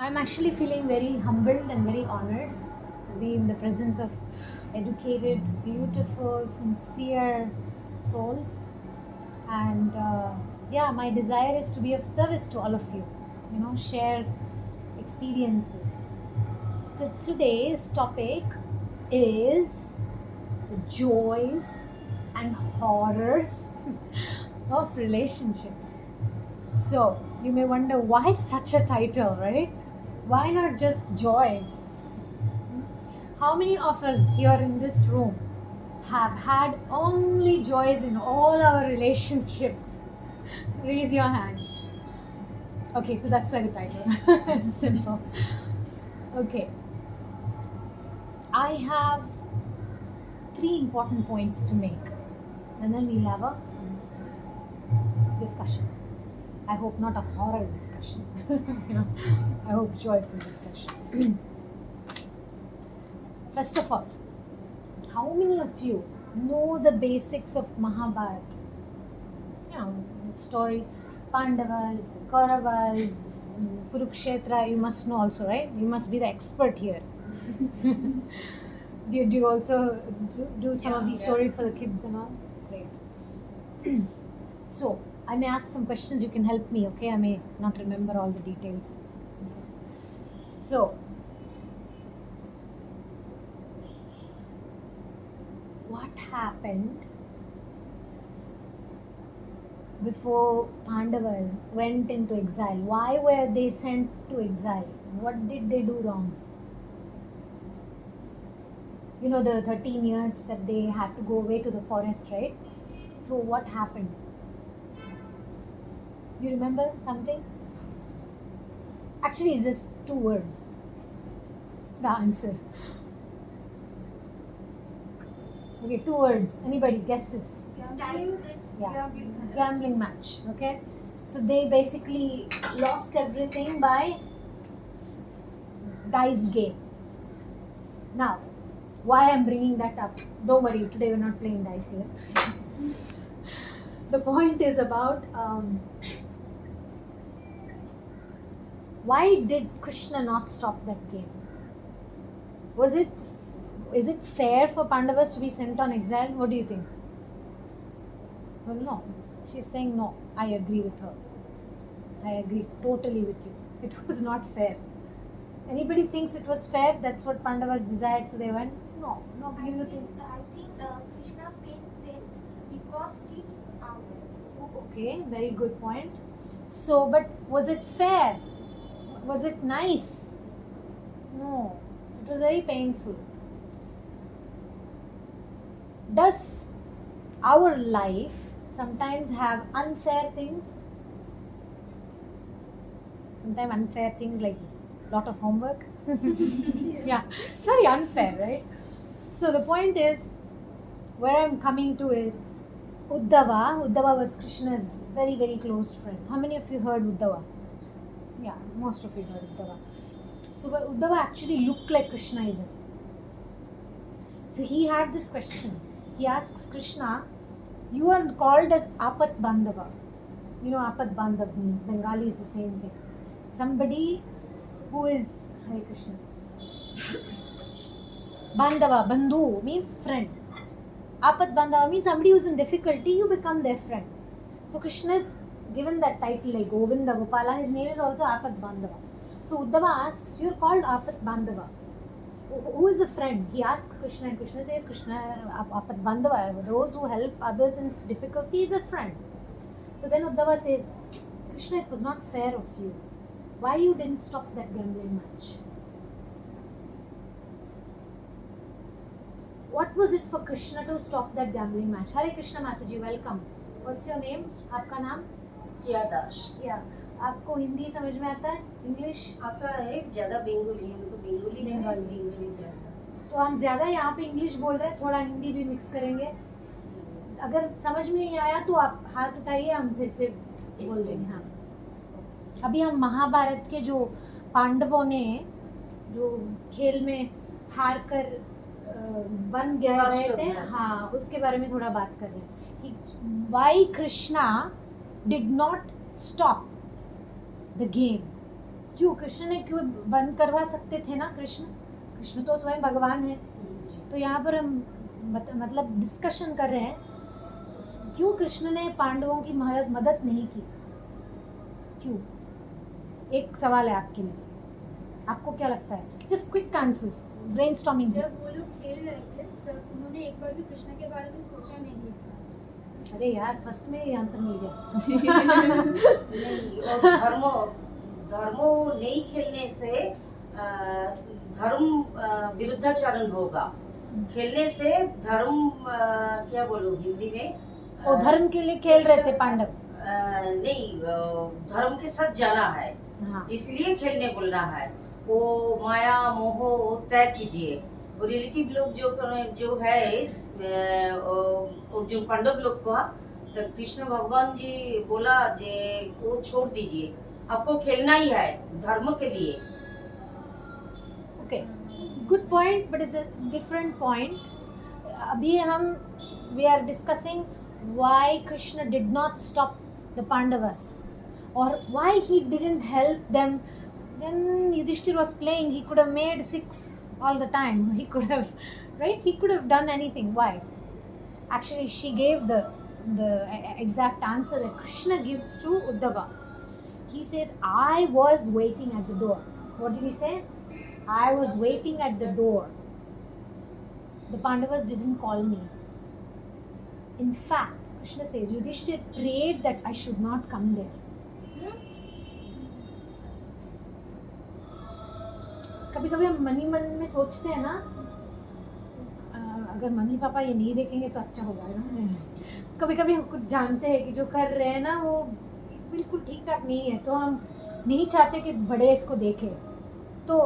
I'm actually feeling very humbled and very honored to be in the presence of educated, beautiful, sincere souls. And yeah, my desire is to be of service to all of you, share experiences. So today's topic is the joys and horrors of relationships. So, you may wonder why such a title, right? Why not just joys? How many of us here in this room have had only joys in all our relationships? Raise your hand. Okay, so that's why the title. It's simple. Okay. I have three important points to make, and then we'll have a discussion. I hope not a horror discussion. I hope joyful discussion. First of all, how many of you know the basics of Mahabharata? The story, Pandavas, Kauravas, Kurukshetra, you must know also, right? You must be the expert here. do you also do some of these stories for the kids and all? Great. So, I may ask some questions, you can help me, okay? I may not remember all the details. So, what happened before Pandavas went into exile? Why were they sent to exile? What did they do wrong? You know, the 13 years that they had to go away to the forest, right? So what happened? You remember something? Actually, it's just two words. The answer. Okay, two words. Anybody guesses? Yeah, gambling match. Okay, so they basically lost everything by dice game. Now, why I'm bringing that up? Don't worry, today we're not playing dice here. The point is about why did Krishna not stop that game? Is it fair for Pandavas to be sent on exile? What do you think? Well, no. She's saying no. I agree with her. I agree totally with you. It was not fair. Anybody thinks it was fair? That's what Pandavas desired, so they went? No. Do you think? I think Krishna sent them because each hour. Okay, very good point. So, but was it fair? Was it nice? No. It was very painful. Does our life sometimes have unfair things? Sometimes unfair things like lot of homework. Yeah, it's very unfair, right? So the point is, where I'm coming to is Uddhava. Uddhava was Krishna's very, very close friend. How many of you heard Uddhava? Yeah, most of you heard Uddhava. So Uddhava actually looked like Krishna even. So he had this question. He asks Krishna, you are called as Apat Bandhava. You know, Apat Bandhav means, Bengali is the same thing. Somebody who is, Hare Krishna. Bandhava, Bandhu means friend. Apat Bandhava means somebody who is in difficulty, you become their friend. So Krishna is given that title like Govinda Gopala. His name is also Apat Bandhava. So Uddhava asks, you are called Apat Bandhava. Who is a friend? He asks Krishna, and Krishna says, Krishna, Apat Bandhava, those who help others in difficulty is a friend. So then Uddhava says, Krishna, it was not fair of you. Why you didn't stop that gambling match? What was it for Krishna to stop that gambling match? Hare Krishna Mataji, welcome. What's your name? आपका नाम? किया दास। किया। आपको हिंदी समझ में आता है? English आता है, ज़्यादा बंगाली, हम तो बंगाली है, बंगाली ज़्यादा। तो हम ज़्यादा यहाँ पे इंग्लिश बोल रहे हैं, थोड़ा हिंदी भी मिक्स करेंगे। अगर समझ में नहीं आया तो आप हाथ उठाइए, हम फिर से बोल देंगे। हाँ, अभी हम महाभारत के जो पांडवों ने जो खेल में हार कर बन गए थे, हाँ, उसके बारे में थोड़ा बात कर रहे हैं कि why Krishna did not stop the game. क्यों कृष्ण ने क्यों बंद करवा सकते थे ना? कृष्ण तो स्वयं भगवान है। तो यहाँ पर हम मतलब डिस्कशन कर रहे हैं, क्यों कृष्ण ने पांडवों की मदद नहीं की? क्यों? एक सवाल है आपके लिए, आपको क्या लगता है? Just quick answers, brainstorming. जब वो लोग खेल रहे थे तब उन्होंने एक बार भी कृष्ण के बारे में सोचा नहीं था। अरे यार, फर्स्ट में ही आंसर मिल गया। नहीं, और धर्मो नहीं खेलने से धर्म विरुद्धाचरण होगा। खेलने से धर्म क्या बोलूं हिंदी में, वो धर्म के लिए खेल रहे थे पांडव। नहीं, धर्म के साथ जाना है, हाँ, इसलिए खेलने बोलना है। वो माया मोह वो त्याग कीजिए। और रिलेटिव लोग जो है जो पांडव लोग का, तो कृष्ण भगवान जी बोला जे वो छोड़ दीजिए, आपको खेलना ही है धर्म के लिए। Okay, good point, but is a different point. अभी हम we are discussing why Krishna did not stop the Pandavas, और why he didn't help them when Yudhishthir was playing. He could have made 6 all the time. He could have, right? He could have done anything. Why? Actually, she gave the exact answer that Krishna gives to Uddhava. He says, I was waiting at the door. What did he say? I was waiting at the door. The Pandavas didn't call me. In fact, Krishna says, Yudhishthir prayed that I should not come there. कभी कभी हम मन ही मन में सोचते हैं ना, अगर मम्मी पापा ये नहीं देखेंगे तो अच्छा हो जाएगा। कभी कभी हम कुछ जानते हैं कि जो कर रहे हैं ना वो बिल्कुल ठीक ठाक नहीं है, तो हम नहीं चाहते कि बड़े इसको देखें। तो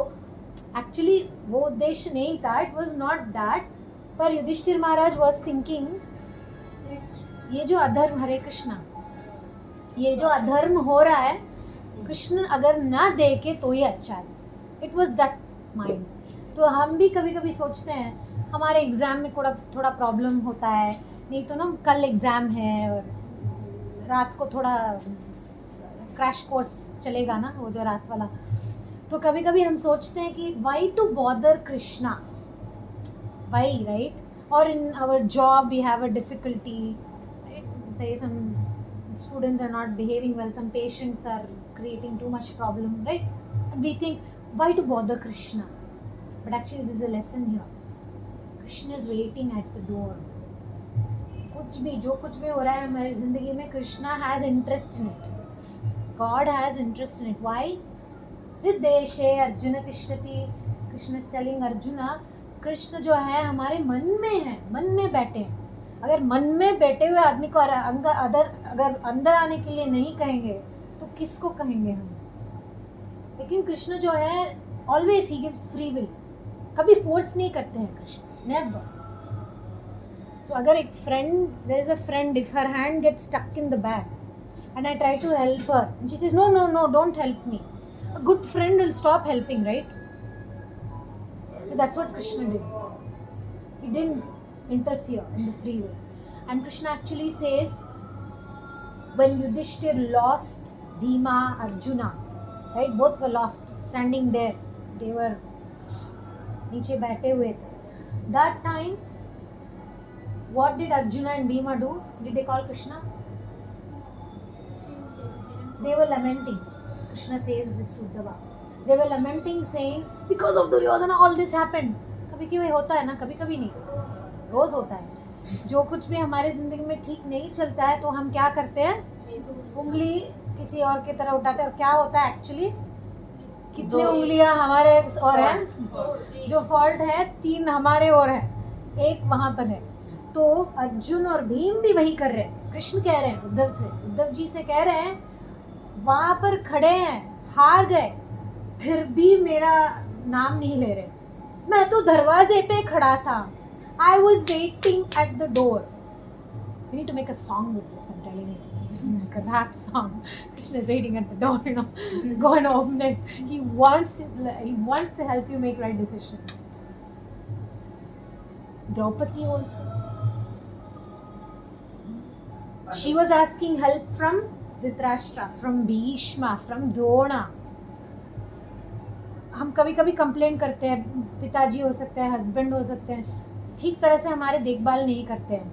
एक्चुअली वो उद्देश्य नहीं था, इट वॉज नॉट दैट। पर युधिष्ठिर महाराज वॉज थिंकिंग, ये जो अधर्म, हरे कृष्णा, ये जो अधर्म हो रहा है, कृष्ण अगर ना देखे तो ही अच्छा है। It was that mind. तो हम भी कभी कभी सोचते हैं हमारे एग्ज़ाम में थोड़ा प्रॉब्लम होता है, नहीं तो ना कल एग्ज़ाम है और रात को थोड़ा क्रैश कोर्स चलेगा ना, वो जो रात वाला। तो कभी कभी हम सोचते हैं कि why to bother Krishna, why, right? और in our job we have a difficulty, say some students are not behaving well, some patients are creating too much problem, right? And we think, why to bother Krishna? But actually this is a lesson here. Krishna is waiting at the door. जो कुछ भी हो रहा है हमारी जिंदगी में, Krishna has interest in it. God has interest in it. Why? हृदेशे Arjun तिष्ठति. Krishna is telling Arjuna, Krishna जो है हमारे मन में है, मन में बैठे हैं। अगर मन में बैठे हुए आदमी को अगर अंदर आने के लिए नहीं कहेंगे तो किसको कहेंगे हम? लेकिन कृष्ण जो है ऑलवेज ही गिव्स फ्री विल, कभी फोर्स नहीं करते हैं कृष्ण, नेवर। सो अगर एक friend, there is a friend, if her hand gets stuck in the bag and I try to help her and she says no no no don't help me, a good friend will stop helping, right? So that's what Krishna did. He didn't interfere in the free will. And Krishna actually says, when Yudhishthir lost Bhima, Arjuna, right, both were lost, standing there, they were नीचे बैठे हुए थे. That time, what did Arjuna and Bhima do? Did they call Krishna? They were lamenting. Krishna says this to Uddhava. They were lamenting, saying, because of Duryodhana all this happened. कभी कभी होता है ना, कभी कभी नहीं, रोज होता है। जो कुछ भी हमारे जिंदगी में ठीक नहीं चलता है तो हम क्या करते हैं, उंगली किसी और की तरह उठाते हैं। और क्या होता है एक्चुअली, कितने उंगलियां हमारे और हैं, जो फॉल्ट है 3 हमारे और है, 1 वहाँ पर है। तो अर्जुन और भीम भी वही कर रहे थे। कृष्ण कह रहे हैं उद्धव जी से कह रहे हैं, वहाँ पर खड़े हैं, हार गए, फिर भी मेरा नाम नहीं ले रहे। मैं तो दरवाजे पे खड़ा था, I was waiting at the door. We need to make a song with this, I'm telling you. Like a rap song. Krishna is waiting at the door, you know. Go and open it. He wants to help you make right decisions. Draupadi also. She was asking help from Dhritarashtra, from Bhishma, from Drona. हम कभी कभी complaint करते हैं, पिताजी हो सकते हैं, husband हो सकते हैं, ठीक तरह से हमारे देखभाल नहीं करते हैं,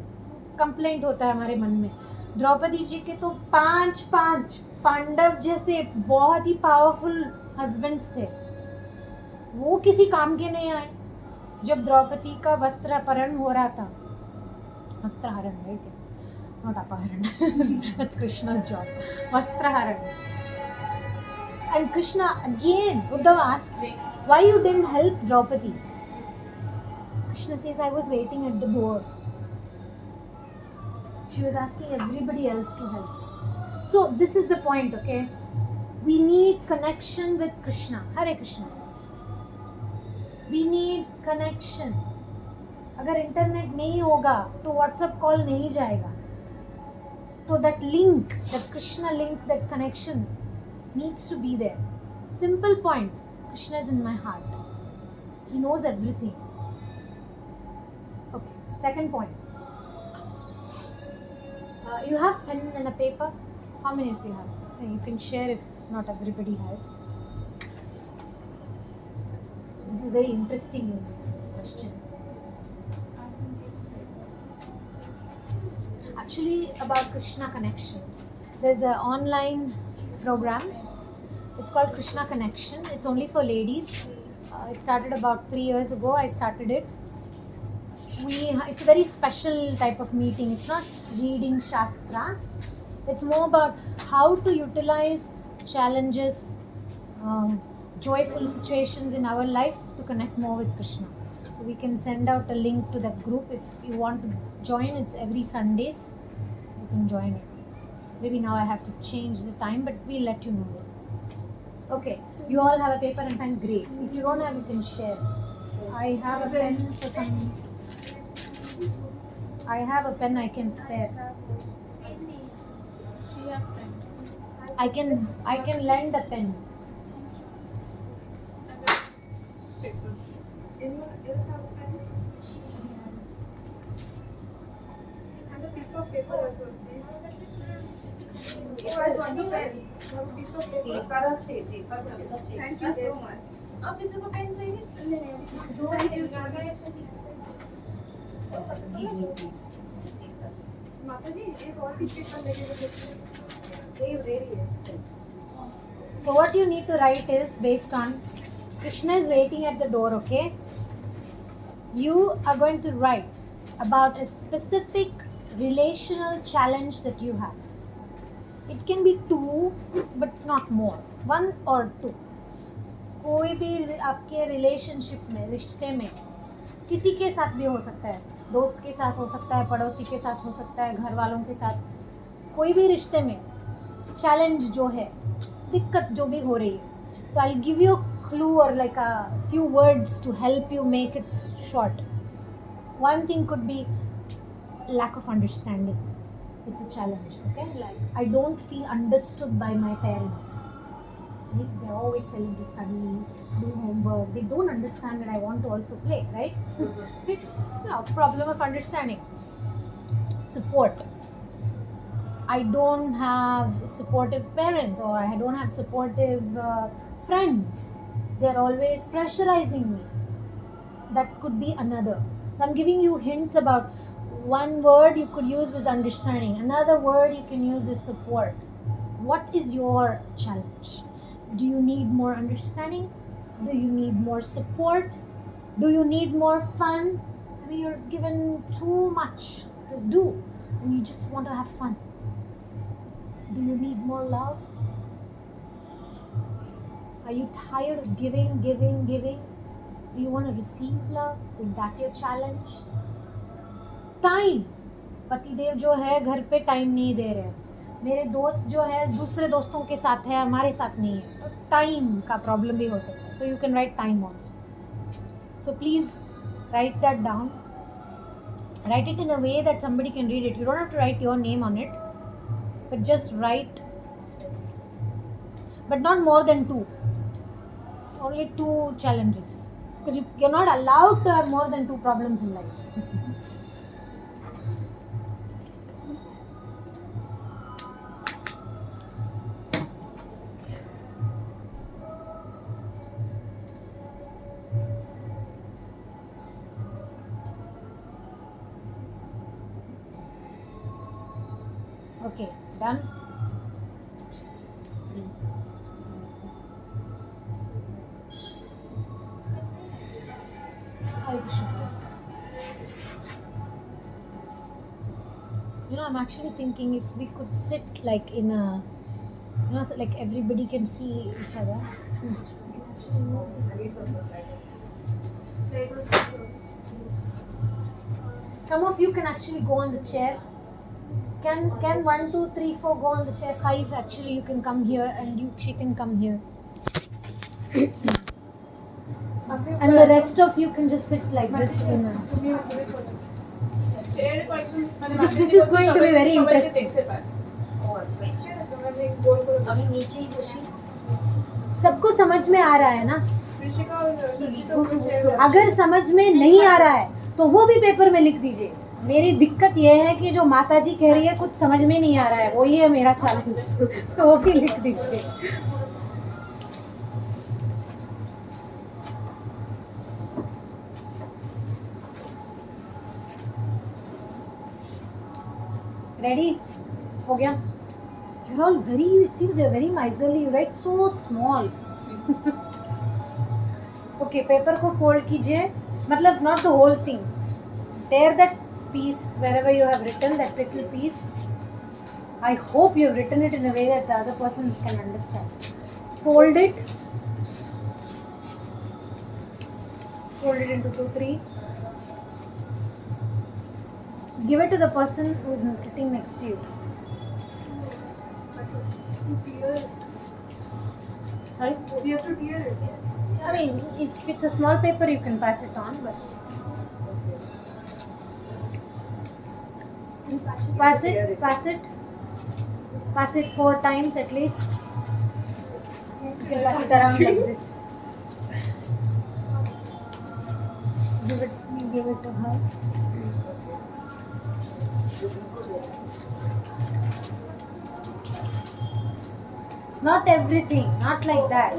कंप्लेंट होता है हमारे मन में। द्रौपदी जी के तो 5 पांडव जैसे बहुत ही पावरफुल हस्बैंड्स थे, वो किसी काम के नहीं आए। जब द्रौपदी का वस्त्रापहरण हो रहा था, वस्त्रहरण, राइट, नॉट अपहरण, दैट्स कृष्णा's job, वस्त्रहरण। And Krishna again, Uddhava asks, why you didn't help Draupadi? Krishna says, I was waiting at the door. She was asking everybody else to help. So this is the point, okay? We need connection with Krishna. Hare Krishna. We need connection. अगर internet नहीं होगा तो WhatsApp call नहीं जाएगा। तो that link, that Krishna link, that connection needs to be there. Simple point. Krishna is in my heart. He knows everything. Okay. Second point. You have pen and a paper? How many of you have? You can share if not everybody has. This is a very interesting question. Actually, about Krishna connection, there's an online program. It's called Krishna Connection. It's only for ladies. It started about 3 years ago. I started it. It's a very special type of meeting. It's not reading Shastra. It's more about how to utilize challenges, joyful situations in our life to connect more with Krishna. So we can send out a link to that group if you want to join. It's every Sundays. You can join it. Maybe now I have to change the time, but we'll let you know. Okay, you all have a paper and pen, great. If you don't have, you can share. I have a pen for some. I have a pen I can spare. I can lend a pen. Anyone else have a pen? And a piece of paper also, please. Oh, I got the pen. Have a piece of paper. Paper अच्छे, paper ढंग अच्छे। Thank you so much. आप किसी को pen चाहिए? Give me please. माताजी, एक और piece of paper लेके देखो। So what you need to write is based on Krishna is waiting at the door, okay? You are going to write about a specific relational challenge that you have. It can be 2, but not more. 1 or 2. कोई भी आपके relationship में, रिश्ते में, किसी के साथ भी हो सकता है, दोस्त के साथ हो सकता है, पड़ोसी के साथ हो सकता है, घर वालों के साथ, कोई भी रिश्ते में चैलेंज जो है, दिक्कत जो भी हो रही है. So I'll give you a clue or like a few words to help you make it short. One thing could be lack of understanding. It's a challenge, okay? Like I don't feel understood by my parents. Right? They're always telling to study, do homework. They don't understand that I want to also play, right? It's a problem of understanding. Support. I don't have supportive parents, or I don't have supportive friends. They're always pressurizing me. That could be another. So I'm giving you hints about one word you could use is understanding. Another word you can use is support. What is your challenge? Do you need more understanding? Do you need more support? Do you need more fun? I mean, you're given too much to do and you just want to have fun. Do you need more love? Are you tired of giving? Do you want to receive love? Is that your challenge? Time. पतिदेव जो है घर पे time नहीं दे रहे. मेरे दोस्त जो है दूसरे दोस्तों के साथ है, हमारे साथ नहीं है, तो टाइम का प्रॉब्लम भी हो सकता है. So you can write time also. So please right that down. Write it in a way that somebody can read it. You don't have to write your name on it, but just write, but not more than 2. Only 2 challenges, because you're not allowed to have more than 2 problems in life. Okay, done. Hare Krishna. I'm actually thinking if we could sit like in a, so like everybody can see each other. Some of you can actually go on the chair. Can 1, 2, 3, 4 go on the chair? 5 actually you can come here and she can come here. And the rest of you can just sit like this in a. This is going to be very interesting. अभी नीचे ही खुशी सबको समझ में आ रहा है ना? अगर समझ में नहीं आ रहा है तो वो भी पेपर में लिख दीजिए. मेरी दिक्कत ये है कि जो माता जी कह रही है कुछ समझ में नहीं आ रहा है, वो ही है मेरा चैलेंज. तो वो भी लिख दीजिए. रेडी हो गया? You're all very, it seems you're very miserly. You write so small. Okay, paper को fold कीजिए. मतलब not the whole thing. Tear that piece wherever you have written that little piece. I hope you have written it in a way that the other person can understand. Fold it. Fold it into 2, 3. Give it to the person who is sitting next to you. Sorry? We have to tear it. I mean, if it's a small paper, you can pass it on, but pass it 4 times at least. You can pass it around like this. Give it to her. Not everything, not like that.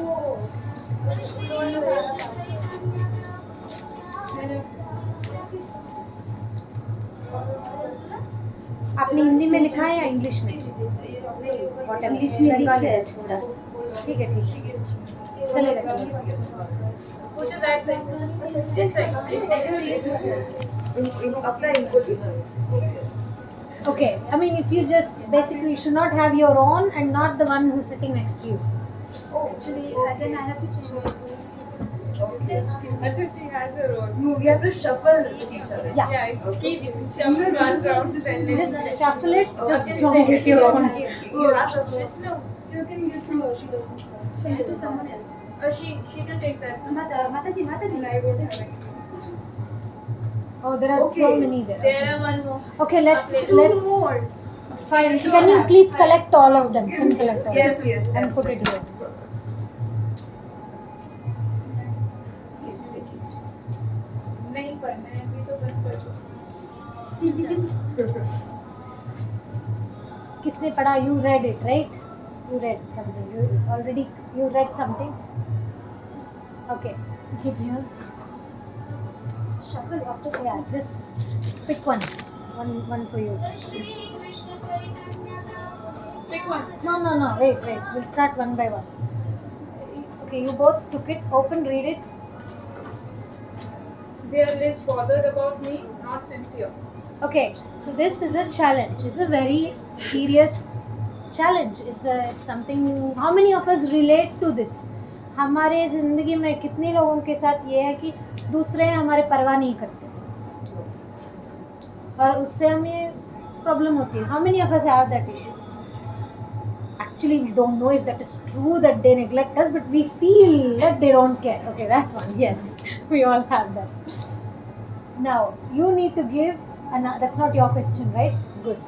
आपने हिंदी में लिखा है या English में? English में लिखा है थोड़ा. ठीक है चलेगा. Okay, I mean if you just basically you should not have your own and not the one who's sitting next to you. Actually, then I have to change it. Actually, she has her own. No, we have to shuffle each other. Yeah. Yeah, keep shuffling one round. Then Just shuffle it, just don't get your own. You rush of it. no. You can give to her. She doesn't. Send it to someone else. She will take that. Mataji. I wrote it. Oh, there are so many there. There are one more. Okay, let's more. find. Can you please collect all of them? Can you collect all Yes, of them? yes. And put it here. Please take it. नहीं पढ़ना है अभी तो बस पढ़ो. किसने पढ़ा? You read it, right? You read something. You read something? Okay, keep here. Shuffle after shuffle. Yeah, just pick one. One for you. Pick one. No. Wait. We'll start one by one. Okay, you both took it. Open, read it. There is bothered about me, not sincere. Okay, so this is a challenge. It's a very serious challenge. It's something. How many of us relate to this? हमारे ज़िंदगी में कितने लोगों के साथ ये है कि दूसरे हमारे परवाह नहीं करते और उससे हमें प्रॉब्लम होती है. How many of us have that issue? Actually, we don't know if that is true that they neglect us, but we feel that they don't care. Okay, that one, yes, we all have that. Now, you need to give, that's not your question, right? Good.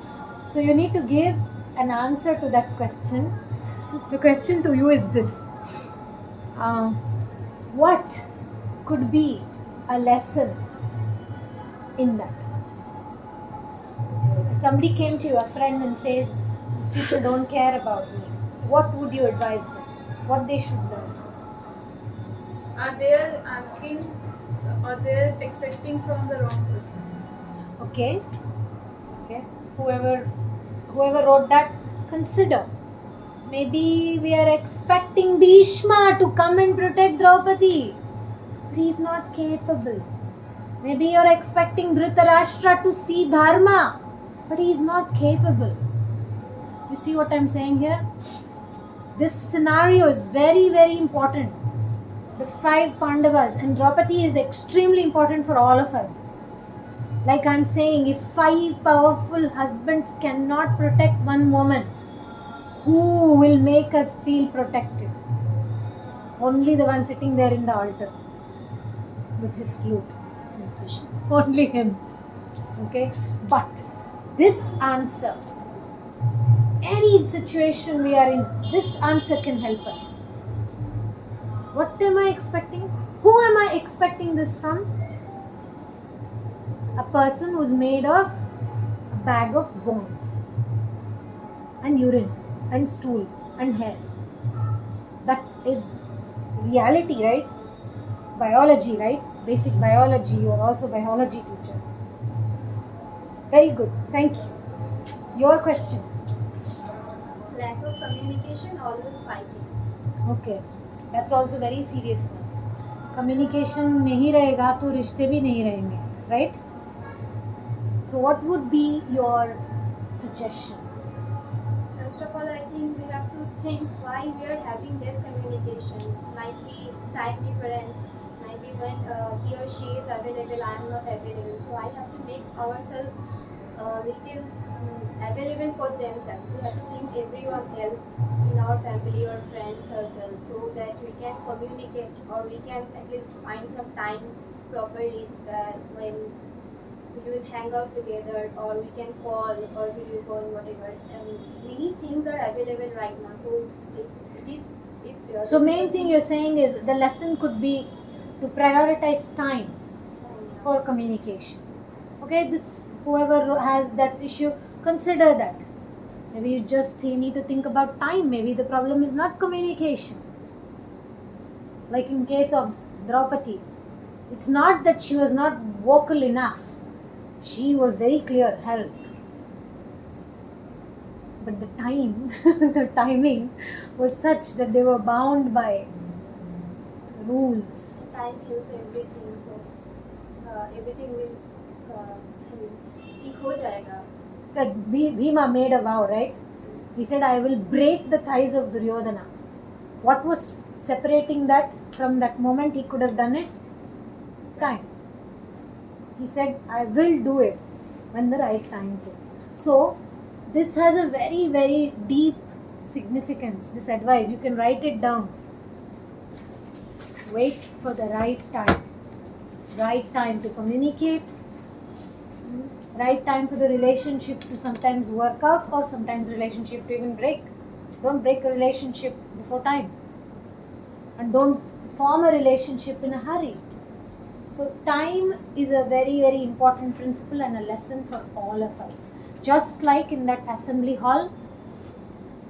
So you need to give an answer to that question. The question to you is this. What could be a lesson in that? Somebody came to you, a friend, and says, these people don't care about me. What would you advise them? What they should learn? They are asking or they are expecting from the wrong person. Okay. Whoever whoever wrote that, consider. Maybe we are expecting Bhishma to come and protect Draupadi, but he's not capable. Maybe you're expecting Dhritarashtra to see Dharma, but he's not capable. You see what I'm saying here? This scenario is very, very important. The 5 Pandavas and Draupadi is extremely important for all of us. Like I'm saying, if 5 powerful husbands cannot protect one woman, who will make us feel protected? Only the one sitting there in the altar with his flute. Only him. Okay? But this answer, any situation we are in, this answer can help us. What am I expecting? Who am I expecting this from? A person who's made of a bag of bones and urine and stool and hair. That is reality, right? Biology, right? Basic biology. You are also biology teacher. Very good. Thank you. Your question. Lack of communication, always fighting. Okay. That's also very serious now. Communication नहीं रहेगा तो रिश्ते भी नहीं रहेंगे, right? So what would be your suggestion? First of all, I think we have to think why we are having less communication. Might be time difference, might be when he or she is available, I am not available. So I have to make ourselves little available for themselves. We have to think everyone else in our family or friend circle so that we can communicate or we can at least find some time properly that when we will hang out together or we can call or video call, whatever. Many things are available right now. So So main thing you're saying is the lesson could be to prioritize time for communication. Okay, this whoever has that issue, consider that. Maybe you need to think about time. Maybe the problem is not communication. Like in case of Draupadi, it's not that she was not vocal enough. She was very clear, help. But the time, the timing was such that they were bound by rules. Time heals everything, so everything will ठीक हो जाएगा. Like Bhima made a vow, right? He said, I will break the thighs of Duryodhana. What was separating that from that moment he could have done it? Time. He said, I will do it when the right time came. So, this has a very, very deep significance, this advice. You can write it down. Wait for the right time. Right time to communicate. Right time for the relationship to sometimes work out or sometimes relationship to even break. Don't break a relationship before time. And don't form a relationship in a hurry. So time is a very, very important principle and a lesson for all of us. Just like in that assembly hall,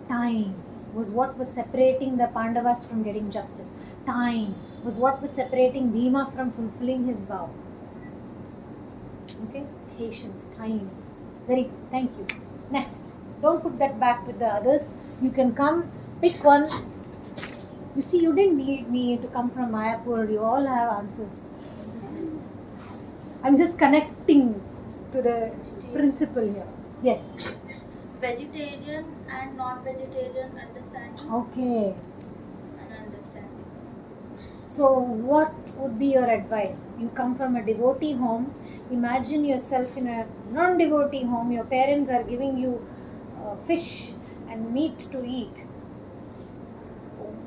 time was what was separating the Pandavas from getting justice. Time was what was separating Bhima from fulfilling his vow. Okay? Patience, time. Very good. Thank you. Next. Don't put that back with the others. You can come, pick one. You see, you didn't need me to come from Mayapur. You all have answers. I'm just connecting to the principle here. Yes. Vegetarian and non-vegetarian understanding Okay. and understanding. So, what would be your advice? You come from a devotee home. Imagine yourself in a non-devotee home. Your parents are giving you fish and meat to eat.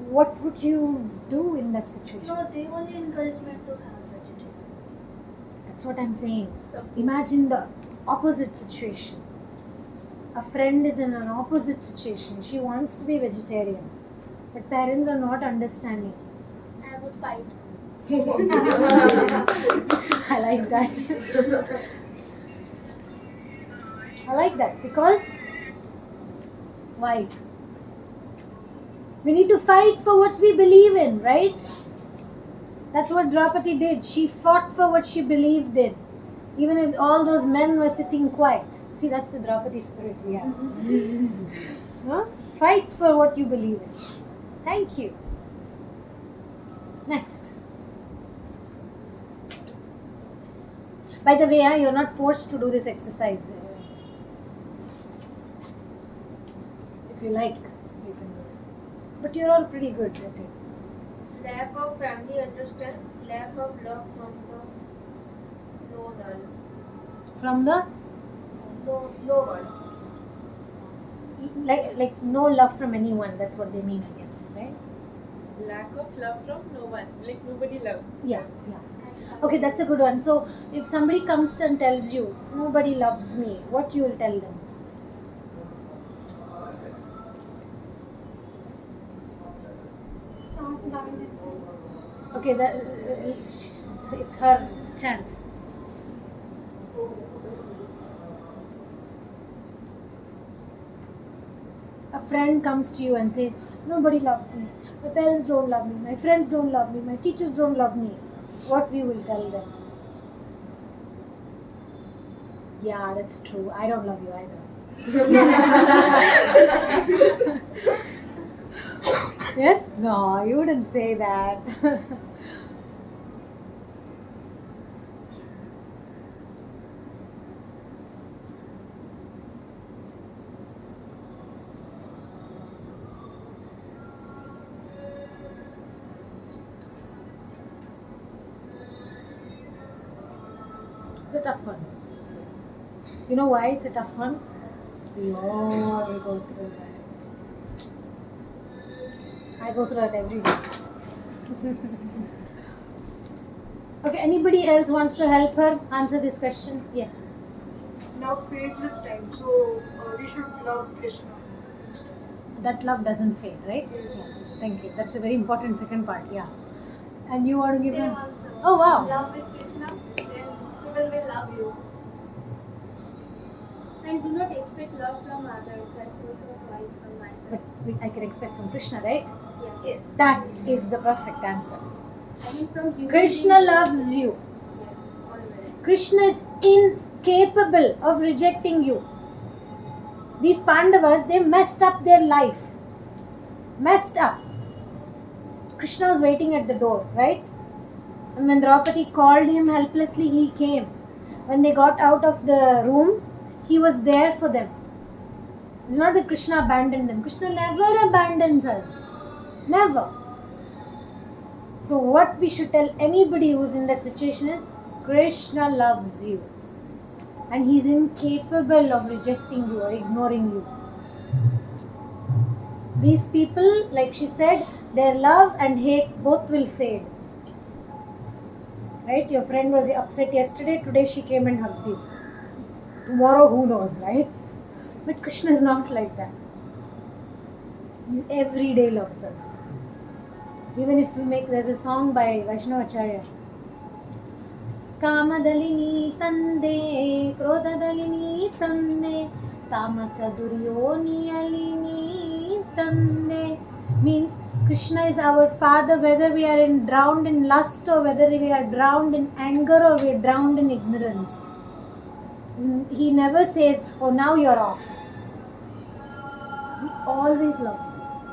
What would you do in that situation? No, they only encourage me to have vegetarian. That's what I'm saying. So, Imagine the opposite situation. A friend is in an opposite situation. She wants to be vegetarian, but parents are not understanding. I would fight. I like that. I like that because why? We need to fight for what we believe in, right? That's what Draupadi did. She fought for what she believed in. Even if all those men were sitting quiet. See, that's the Draupadi spirit we have. Huh? Fight for what you believe in. Thank you. Next. By the way, you're not forced to do this exercise. If you like, you can do it. But you're all pretty good at it. Lack of family understand, lack of love from the low world. From the Low world. like no love from anyone. That's what they mean, I guess, right? Lack of love from no one. Like nobody loves. Yeah. Okay, that's a good one. So, if somebody comes and tells you nobody loves me, what you will tell them? Stop loving themselves. Okay, it's her chance. A friend comes to you and says, nobody loves me. My parents don't love me. My friends don't love me. My teachers don't love me. What we will tell them? Yeah, that's true. I don't love you either. Yes? No, you wouldn't say that. It's a tough one. You know why it's a tough one? We all will go through that. I go through it every day. Okay, anybody else wants to help her answer this question? Yes. Love fades with time, so we should love Krishna. That love doesn't fade, right? Yeah. Thank you. That's a very important second part, yeah. And you want to give Same a... also. Oh, wow. Love with Krishna, then people will love you. And do not expect love from others. That's also right from my side. But I can expect from Krishna, right? Yes. Yes. That is the perfect answer. I mean from human Krishna beings. loves you. Yes, always. Krishna is incapable of rejecting you. These Pandavas, they messed up their life. Messed up. Krishna was waiting at the door, right? And when Draupadi called him helplessly, he came. When they got out of the room, he was there for them. It's not that Krishna abandoned them. Krishna never abandons us. Never. So what we should tell anybody who's in that situation is, Krishna loves you. And he's incapable of rejecting you or ignoring you. These people, like she said, their love and hate both will fade. Right? Your friend was upset yesterday, today she came and hugged you. Tomorrow, who knows, right? But Krishna is not like that. He every day loves us. Even if we there's a song by Vaishnava Acharya. Kamadalini tande, Krodadalini tande, Tamasa Duryoni alini tande. Means Krishna is our father, whether we are drowned in lust or whether we are drowned in anger or we are drowned in ignorance. He never says, oh, now you're off. He always loves us.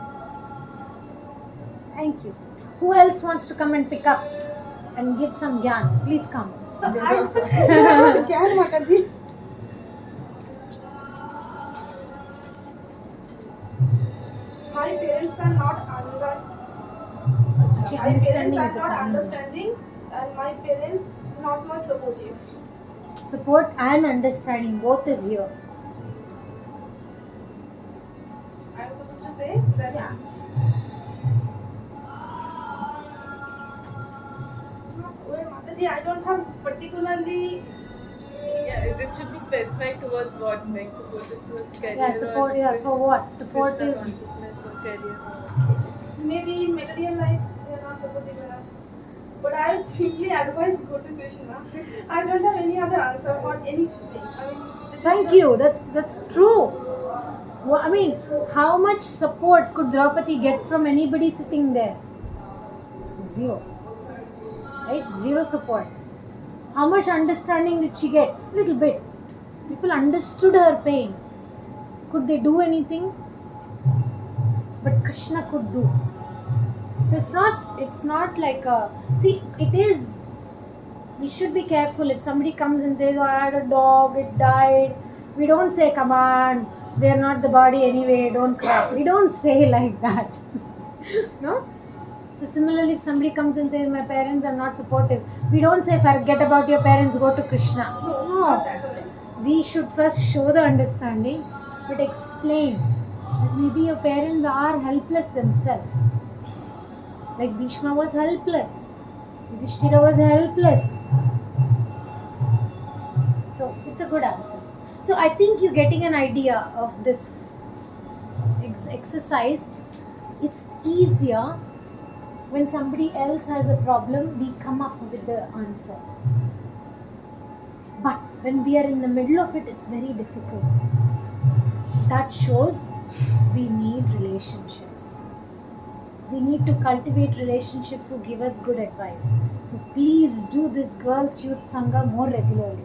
Thank you. Who else wants to come and pick up and give some gyan? Please come. Can Mataji? My parents are not Actually, my understanding parents is are a not common- understanding, and my parents not much supportive. Support and understanding, both is here. I'm supposed to say that. Yeah. Well, Mataji, I don't have particularly. Yeah, it should be specified towards what, like supportive towards career. Yeah, support, or yeah, for what? Krishna Supportive. consciousness or career. Or maybe in material life they are not supportive enough. But I simply advise go to Krishna. I don't have any other answer for anything. I mean, Thank you. That's true. Well, I mean, how much support could Draupadi get from anybody sitting there? Zero. Right? Zero support. How much understanding did she get? Little bit. People understood her pain. Could they do anything? But Krishna could do. So it's not like a, see, it is, we should be careful. If somebody comes and says, oh, I had a dog, it died, we don't say, come on, we are not the body anyway, don't cry. We don't say like that. No? So similarly, if somebody comes and says, my parents are not supportive, we don't say, forget about your parents, go to Krishna. Not No. that way. We should first show the understanding, but explain that maybe your parents are helpless themselves. Like Bhishma was helpless, Yudhishthira was helpless. So it's a good answer. So I think you're getting an idea of this exercise. It's easier when somebody else has a problem, we come up with the answer. But when we are in the middle of it, it's very difficult. That shows we need relationships. We need to cultivate relationships who give us good advice. So please do this Girls Youth Sangha more regularly,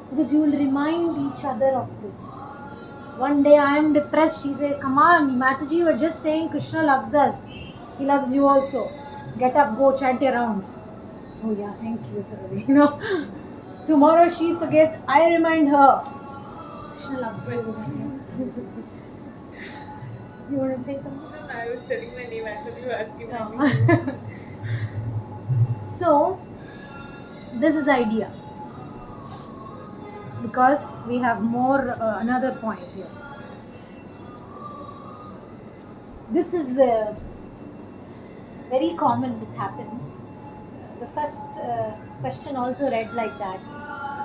because you will remind each other of this. One day I am depressed, she said, come on, Mataji, you are just saying Krishna loves us. He loves you also. Get up, go chant your rounds. Oh yeah, thank you, Saravi. You know, tomorrow she forgets, I remind her. Krishna loves you. You want to say something? I was telling my name actually, you were asking my name. No. So, this is idea. Because we have more, another point here. This is the very common, this happens. The first question also read like that.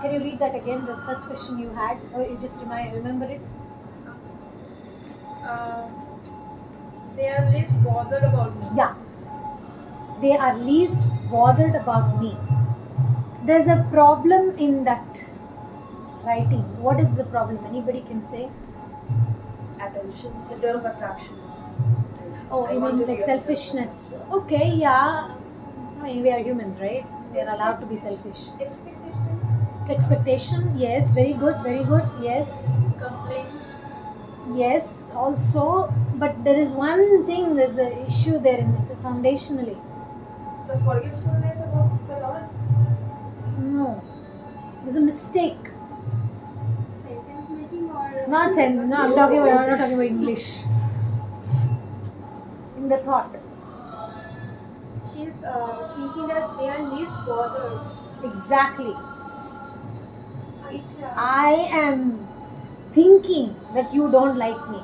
Can you read that again? The first question you had, or you just remember it? They are least bothered about me. Yeah. They are least bothered about me. There's a problem in that writing. What is the problem? Anybody can say? Attention, center of attraction. Oh, I mean like selfishness. Okay, yeah. I mean, we are humans, right? We are allowed to be selfish. Expectation. Expectation, yes. Very good, yes. Complain. Yes, also. But there is one thing, there's the issue there, and it's foundationally. The forgetfulness about the Lord. No. There's a mistake. Sentence making or No, I'm not talking about English. In the thought. she's thinking that they are least bothered. Exactly. Acha. I am thinking that you don't like me.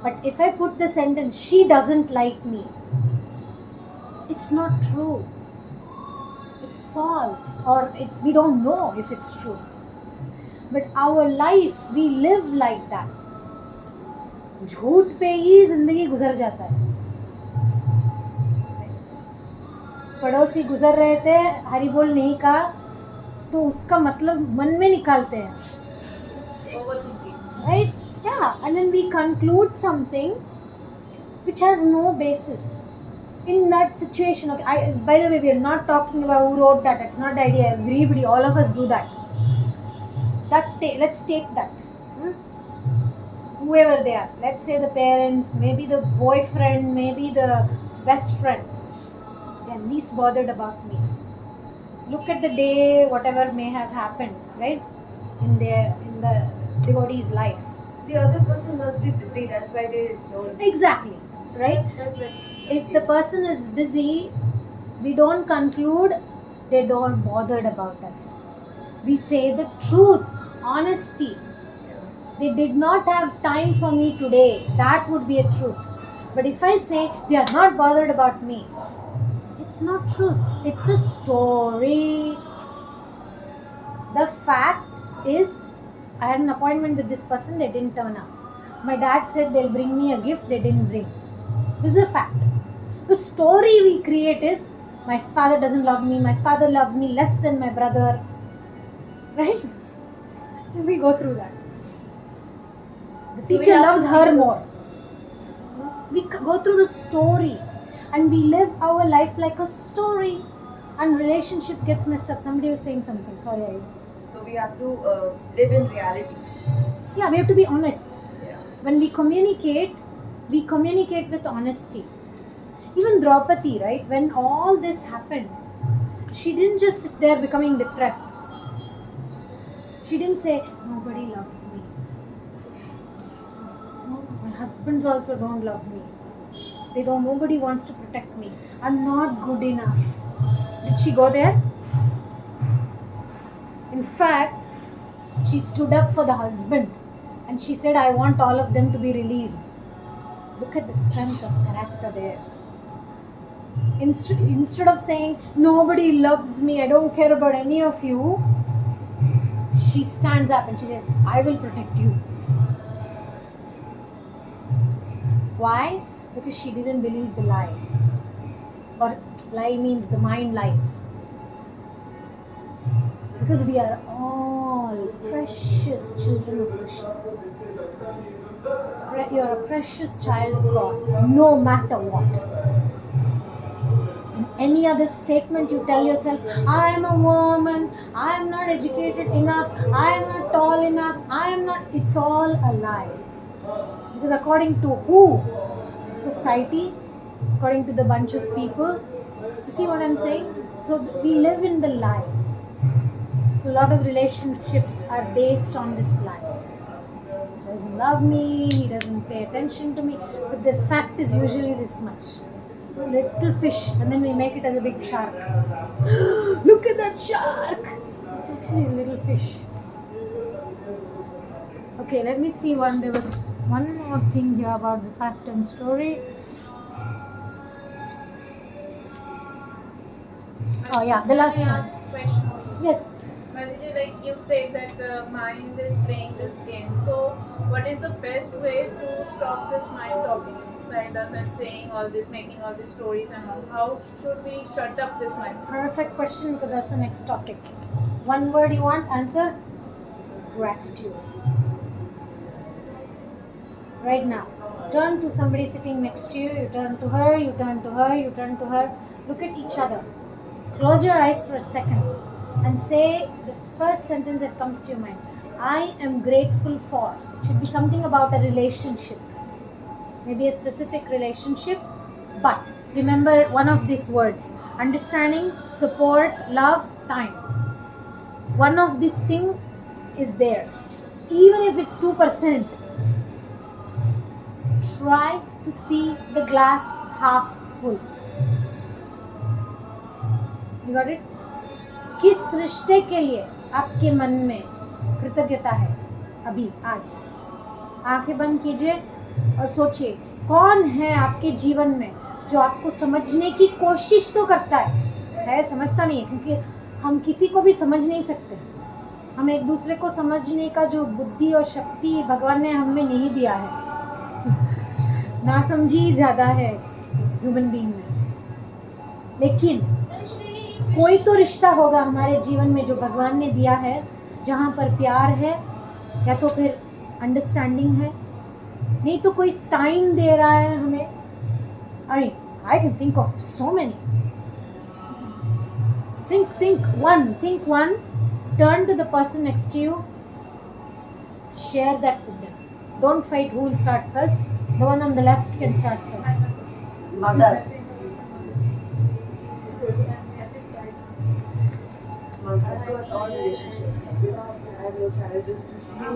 But if I put the sentence, she doesn't like me, it's not true. It's false, or we don't know if it's true. But our life, we live like that. झूठ पे ही जिंदगी गुजर जाता है. पड़ोसी गुजर रहे थे, हरि बोल नहीं कहा, तो उसका मतलब मन में निकालते हैं. Overthinking. Right? Yeah, and then we conclude something which has no basis in that situation. Okay, by the way, we are not talking about who wrote that. That's not the idea. Everybody, all of us do that. Let's take that. Whoever they are. Let's say the parents, maybe the boyfriend, maybe the best friend. They are least bothered about me. Look at the day, whatever may have happened, right? In the devotee's life. The other person must be busy, that's why they don't. Exactly, right? If the person is busy, we don't conclude they don't bothered about us. We say the truth, honesty. They did not have time for me today. That would be a truth. But if I say they are not bothered about me, it's not truth. It's a story. The fact is, I had an appointment with this person, they didn't turn up. My dad said they'll bring me a gift, they didn't bring. This is a fact. The story we create is, my father doesn't love me, my father loves me less than my brother. Right? We go through that. The teacher loves her more. We go through the story and we live our life like a story. and relationship gets messed up. Somebody was saying something. Sorry. So we have to live in reality. Yeah, we have to be honest. Yeah. When we communicate with honesty. Even Draupadi, right? When all this happened, she didn't just sit there becoming depressed. She didn't say, nobody loves me. No, my husbands also don't love me. Nobody wants to protect me. I'm not good enough. Did she go there? In fact, she stood up for the husbands and she said, I want all of them to be released. Look at the strength of character there. Instead of saying, nobody loves me, I don't care about any of you, she stands up and she says, I will protect you. Why? Because she didn't believe the lie. Or lie means the mind lies. Because we are all precious children of Krishna. You are a precious child of God, no matter what. In any other statement you tell yourself, I am a woman, I am not educated enough, I am not tall enough, it's all a lie. Because according to who? Society, according to the bunch of people. You see what I'm saying? So we live in the lie. So a lot of relationships are based on this lie. He doesn't love me, he doesn't pay attention to me. But the fact is usually this much. Little fish, and then we make it as a big shark. Look at that shark! It's actually a little fish. Okay, let me see one. There was one more thing here about the fact and story. Oh yeah, the last Can I one. ask a question? Yes. Manoj, like you said that the mind is playing this game. So, what is the best way to stop this mind talking inside us and saying all this, making all these stories and all? How should we shut up this mind? Perfect question, because that's the next topic. One word you want? Answer? Gratitude. Right now. Turn to somebody sitting next to you. You turn to her, you turn to her, you turn to her. Look at each other. Close your eyes for a second and say the first sentence that comes to your mind. I am grateful for. It should be something about a relationship. Maybe a specific relationship. But remember one of these words. Understanding, support, love, time. One of these things is there. Even if it's 2%. Try to see the glass half full. You got it? किस रिश्ते के लिए आपके मन में कृतज्ञता है अभी आज? आंखें बंद कीजिए और सोचिए कौन है आपके जीवन में जो आपको समझने की कोशिश तो करता है, शायद समझता नहीं है, क्योंकि हम किसी को भी समझ नहीं सकते. हम एक दूसरे को समझने का जो बुद्धि और शक्ति भगवान ने हमें नहीं दिया है. नासमझी ज़्यादा है ह्यूमन बीइंग में. लेकिन कोई तो रिश्ता होगा हमारे जीवन में जो भगवान ने दिया है, जहाँ पर प्यार है या तो फिर अंडरस्टैंडिंग है, नहीं तो कोई टाइम दे रहा है हमें. I can think of so many. think one, turn to the person next to you, share that with them. Don't fight who will start first. The one on the left can start first. Mother. I've got all relationships. I have no child, just the same.